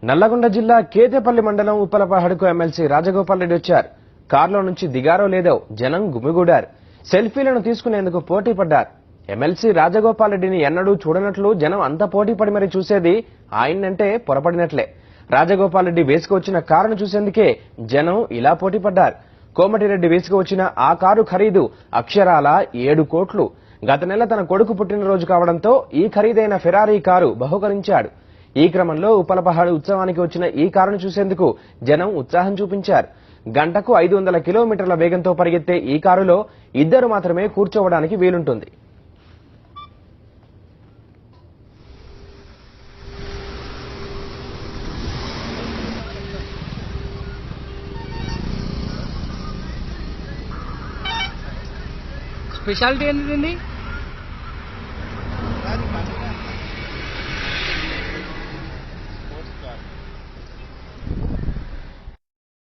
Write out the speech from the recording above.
నల్లగొండ జిల్లా కేతేపల్లి మండలం ఉప్పలపహాడుకు ఎమ్మెల్సీ రాజగోపాల్ రెడ్డి వచ్చారు. కారులో నుంచి దిగారో లేదో జనం గుమిగూడారు. సెల్ఫీలను తీసుకునేందుకు పోటీ పడ్డారు. ఎమ్మెల్సీ రాజగోపాల్ రెడ్డిని ఎన్నడూ చూడనట్లు జనం అంత పోటీ పడి మరీ చూసేది ఆయన్నంటే పొరపడినట్లే. రాజగోపాల్ రెడ్డి వేసుకువచ్చిన కారును చూసేందుకే జనం ఇలా పోటీ పడ్డారు. కోమటిరెడ్డి వేసుకువచ్చిన ఆ కారు ఖరీదు అక్షరాల 7 కోట్లు. గత నెల తన కొడుకు పుట్టినరోజు కావడంతో ఈ ఖరీదైన ఫెరారీ కారు బహుకరించాడు. ఈ క్రమంలో ఉప్పలపహాడు ఉత్సవానికి వచ్చిన ఈ కారును చూసేందుకు జనం ఉత్సాహం చూపించారు. గంటకు 500 కిలోమీటర్ల వేగంతో పరిగెత్తే ఈ కారులో ఇద్దరు మాత్రమే కూర్చోవడానికి వీలుంటుంది. స్పెషాలిటీ ఏంటిది?